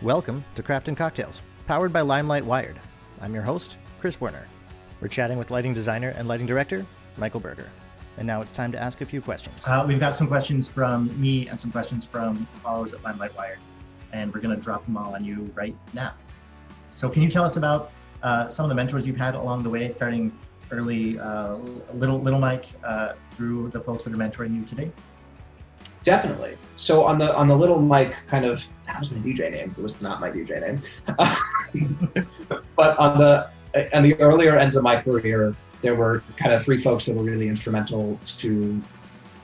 Welcome to Craft & Cocktails, powered by LimeLight Wired. I'm your host, Chris Werner. We're chatting with lighting designer and lighting director, Michael Berger. And now it's time to ask a few questions. We've got some questions from me and some questions from followers at LimeLight Wired, and we're going to drop them all on you right now. So can you tell us about some of the mentors you've had along the way, starting early, little Mike, through the folks that are mentoring you today? Definitely. So on the little Mike kind of, that was my DJ name. It was not my DJ name. But on the earlier ends of my career, there were kind of three folks that were really instrumental to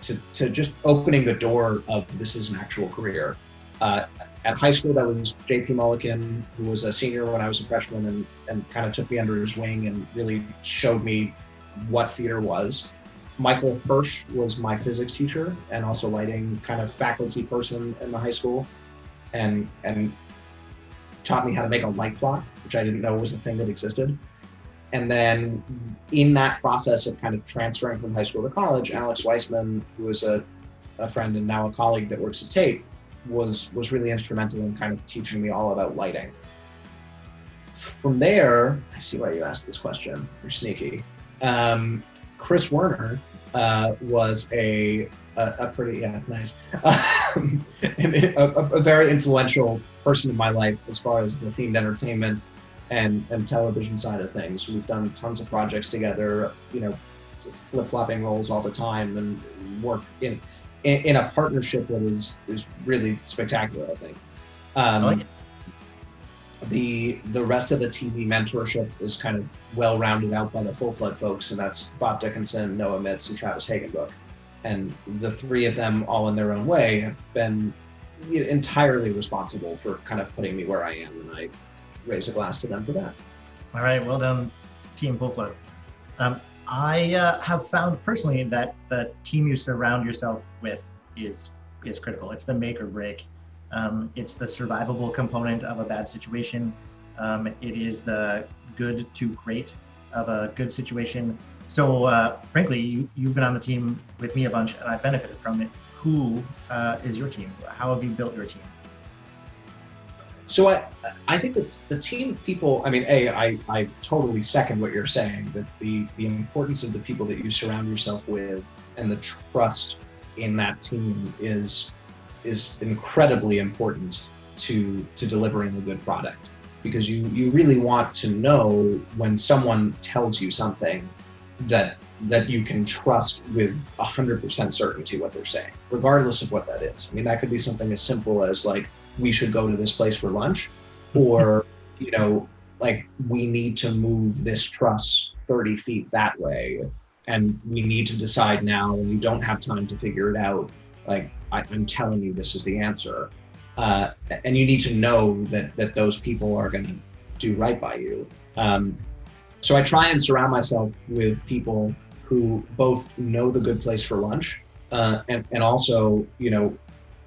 just opening the door of this is an actual career. At high school, that was JP Mulliken, who was a senior when I was a freshman and kind of took me under his wing and really showed me what theater was. Michael Hirsch was my physics teacher and also lighting kind of faculty person in the high school and taught me how to make a light plot, which I didn't know was a thing that existed. And then in that process of kind of transferring from high school to college, Alex Weissman, who was a friend and now a colleague that works at Tate, was really instrumental in kind of teaching me all about lighting. From there, I see why you asked this question, you're sneaky. Chris Werner was a pretty, nice, a very influential person in my life as far as the themed entertainment and television side of things. We've done tons of projects together, flip-flopping roles all the time and work in a partnership that is really spectacular, I think. I like it. The rest of the TV mentorship is kind of well rounded out by the Full Flood folks, and that's Bob Dickinson, Noah Mitz, and Travis Hagenbook. And the three of them, all in their own way, have been entirely responsible for kind of putting me where I am, and I raise a glass to them for that. All right, well done, Team Full Flood. I have found personally that the team you surround yourself with is critical. It's the make or break. It's the survivable component of a bad situation. It is the good to great of a good situation. So frankly, you've been on the team with me a bunch and I've benefited from it. Who is your team? How have you built your team? So I think that the team of people, I totally second what you're saying, that the importance of the people that you surround yourself with and the trust in that team is incredibly important to delivering a good product, because you really want to know when someone tells you something that you can trust with 100% certainty what they're saying, regardless of what that is. I mean, that could be something as simple as like, we should go to this place for lunch, or, like we need to move this truss 30 feet that way, and we need to decide now, and you don't have time to figure it out. Like, I'm telling you, this is the answer. And you need to know that those people are going to do right by you. So I try and surround myself with people who both know the good place for lunch, and also,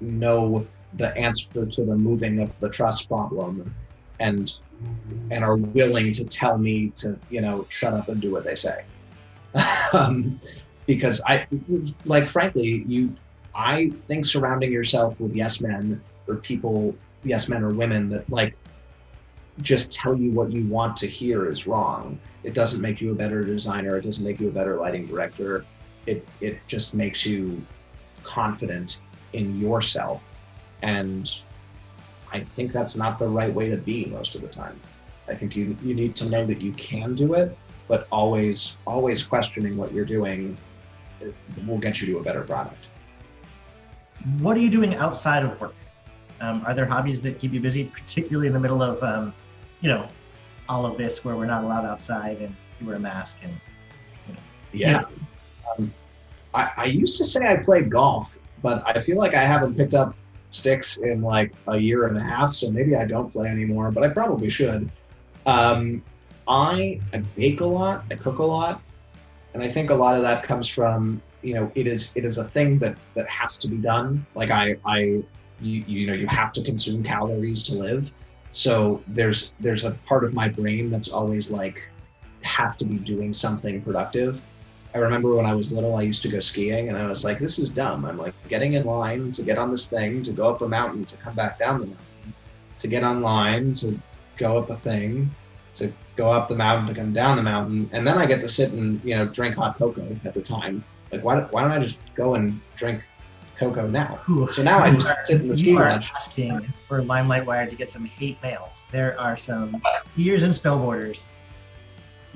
know the answer to the moving of the truss problem, and are willing to tell me to, shut up and do what they say. Because I think surrounding yourself with yes men or people, yes men or women that like just tell you what you want to hear is wrong. It doesn't make you a better designer. It doesn't make you a better lighting director. It just makes you confident in yourself. And I think that's not the right way to be most of the time. I think you need to know that you can do it, but always questioning what you're doing will get you to a better product. What are you doing outside of work? Are there hobbies that keep you busy, particularly in the middle of, all of this where we're not allowed outside and you wear a mask and, Yeah. I used to say I played golf, but I feel like I haven't picked up sticks in like a year and a half, so maybe I don't play anymore, but I probably should. I bake a lot, I cook a lot, and I think a lot of that comes from, it is a thing that has to be done. Like you have to consume calories to live. So there's a part of my brain that's always like, has to be doing something productive. I remember when I was little, I used to go skiing and I was like, this is dumb. I'm like getting in line to get on this thing, to go up a mountain, to come back down the mountain. to get online, to go up a thing, to go up the mountain, to come down the mountain, and then I get to sit and drink hot cocoa at the time. Like why don't I just go and drink cocoa now? So now I just sit in the ski lodge. Asking for LimeLight Wired to get some hate mail. There are some skiers and snowboarders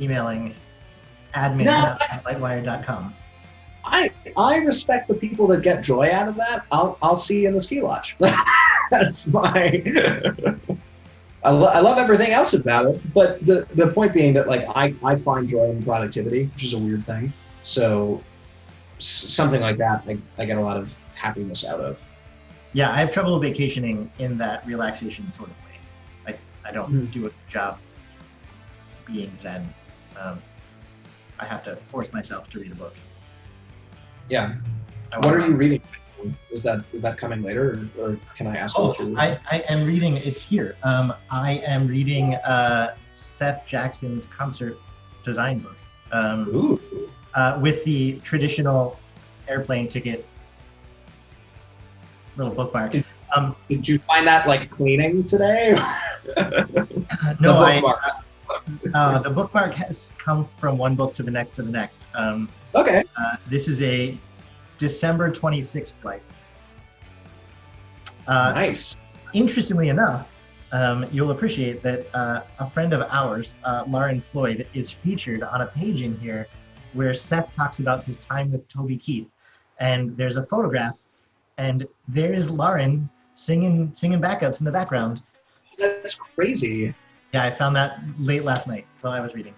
emailing admin@lightwire.com. I respect the people that get joy out of that. I'll see you in the ski lodge. That's my. I love everything else about it, but the point being that like I find joy in productivity, which is a weird thing. So something like that, I get a lot of happiness out of. Yeah, I have trouble vacationing in that relaxation sort of way. Like I don't do a good job being zen. I have to force myself to read a book. Yeah. What are you reading? Is that coming later, or can I ask? I am reading. It's here. I am reading Seth Jackson's concert design book. With the traditional airplane ticket little bookmark. Did you find that like cleaning today? No, the bookmark has come from one book to the next to the next. Okay. This is a December 26th flight. Nice. Interestingly enough, you'll appreciate that a friend of ours, Lauren Floyd, is featured on a page in here where Seth talks about his time with Toby Keith. And there's a photograph, and there is Lauren singing backups in the background. That's crazy. Yeah, I found that late last night while I was reading.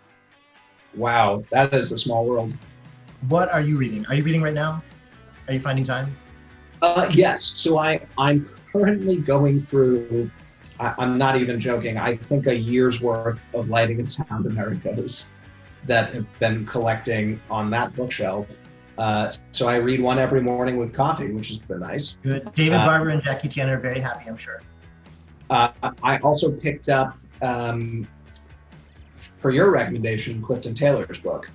Wow, that is a small world. What are you reading? Are you reading right now? Are you finding time? Yes. So I'm currently going through, I'm not even joking, I think a year's worth of Lighting and Sound Americas that have been collecting on that bookshelf. So I read one every morning with coffee, which has been nice. Good. David Barber and Jackie Chan are very happy, I'm sure. I also picked up, per your recommendation, Clifton Taylor's book.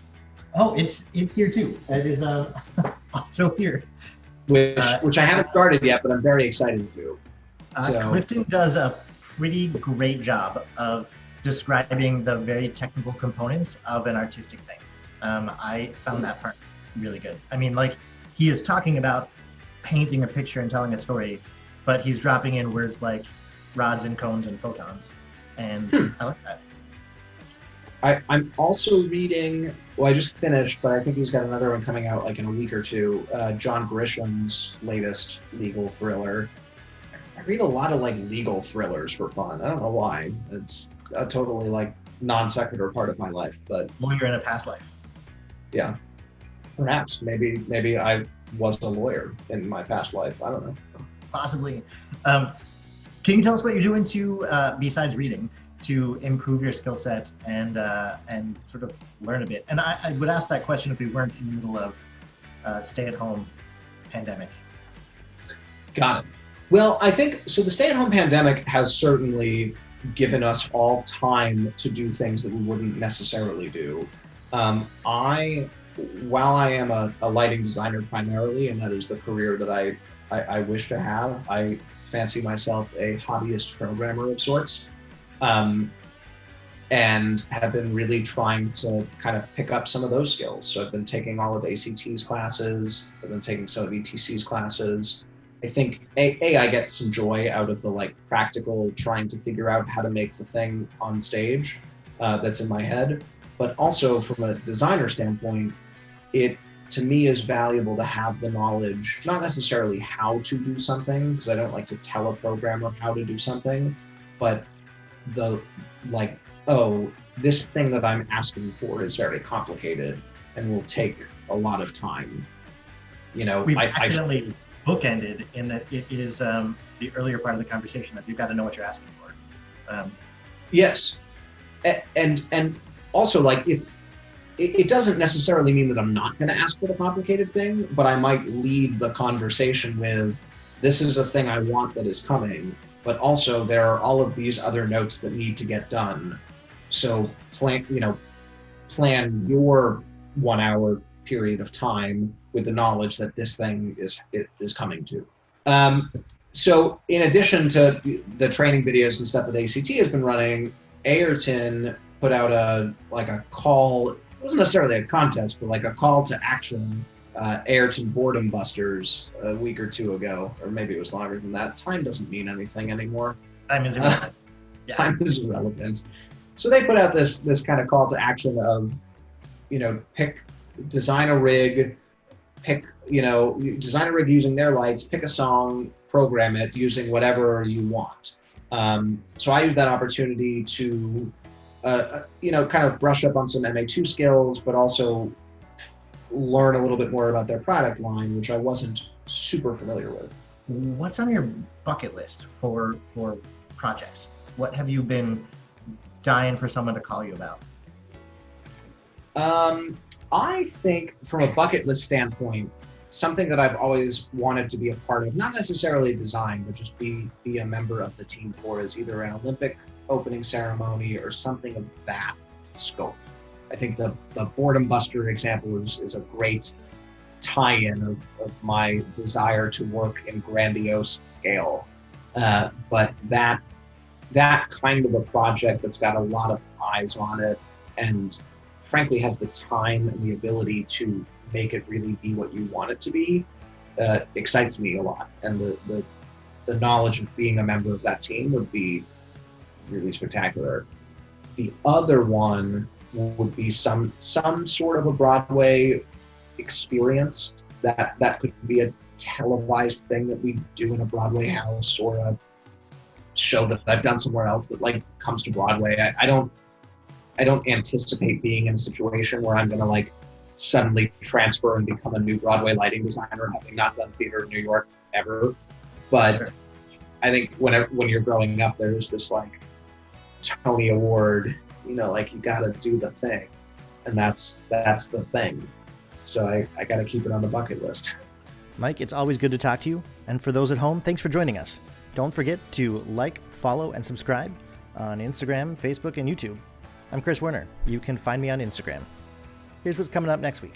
Oh, it's here too. It is also here. Which I haven't started yet, but I'm very excited to. Clifton does a pretty great job of describing the very technical components of an artistic thing. I found that part really good. I mean, like, he is talking about painting a picture and telling a story, but he's dropping in words like rods and cones and photons. And I like that. I'm also reading, well, I just finished, but I think he's got another one coming out like in a week or two, John Grisham's latest legal thriller. I read a lot of like legal thrillers for fun. I don't know why. It's a totally like non sequitur part of my life, but lawyer in a past life. Yeah, perhaps. Maybe I was a lawyer in my past life. I don't know. Possibly. Can you tell us what you're doing to, besides reading, to improve your skill set and sort of learn a bit? And I would ask that question if we weren't in the middle of stay-at-home pandemic. Got it. Well, I think, so the stay-at-home pandemic has certainly given us all time to do things that we wouldn't necessarily do. While I am a lighting designer primarily, and that is the career that I wish to have, I fancy myself a hobbyist programmer of sorts. And have been really trying to kind of pick up some of those skills. So I've been taking all of ACT's classes, I've been taking some of ETC's classes. I think I get some joy out of the like practical trying to figure out how to make the thing on stage that's in my head. But also from a designer standpoint, it to me is valuable to have the knowledge, not necessarily how to do something, because I don't like to tell a programmer how to do something, but the like, oh, this thing that I'm asking for is very complicated and will take a lot of time. You know, we've accidentally bookended in that it is the earlier part of the conversation that you've got to know what you're asking for. Yes, and also like if it doesn't necessarily mean that I'm not going to ask for the complicated thing, but I might lead the conversation with, this is a thing I want that is coming. But also there are all of these other notes that need to get done. So plan your 1 hour period of time with the knowledge that this thing is coming to. So in addition to the training videos and stuff that ACT has been running, Ayrton put out a call. It wasn't necessarily a contest, but like a call to action. Ayrton Boredom Busters a week or two ago, or maybe it was longer than that. Time doesn't mean anything anymore. Time is irrelevant. Time is irrelevant. So they put out this kind of call to action of, design a rig using their lights, pick a song, program it using whatever you want. So I use that opportunity to, kind of brush up on some MA2 skills, but also learn a little bit more about their product line, which I wasn't super familiar with. What's on your bucket list for projects? What have you been dying for someone to call you about? I think from a bucket list standpoint, something that I've always wanted to be a part of, not necessarily design, but just be a member of the team for, is either an Olympic opening ceremony or something of that scope. I think the Boredom Buster example is a great tie-in of my desire to work in grandiose scale. But that kind of a project that's got a lot of eyes on it and frankly has the time and the ability to make it really be what you want it to be, excites me a lot. And the knowledge of being a member of that team would be really spectacular. The other one would be some sort of a Broadway experience that could be a televised thing that we do in a Broadway house, or a show that I've done somewhere else that like comes to Broadway. I don't anticipate being in a situation where I'm going to like suddenly transfer and become a new Broadway lighting designer, having not done theater in New York ever. But sure. I think when you're growing up, there's this like Tony Award, like you got to do the thing, and that's the thing. So I got to keep it on the bucket list. Mike, it's always good to talk to you. And for those at home, thanks for joining us. Don't forget to like, follow, and subscribe on Instagram, Facebook, and YouTube. I'm Chris Werner. You can find me on Instagram. Here's what's coming up next week.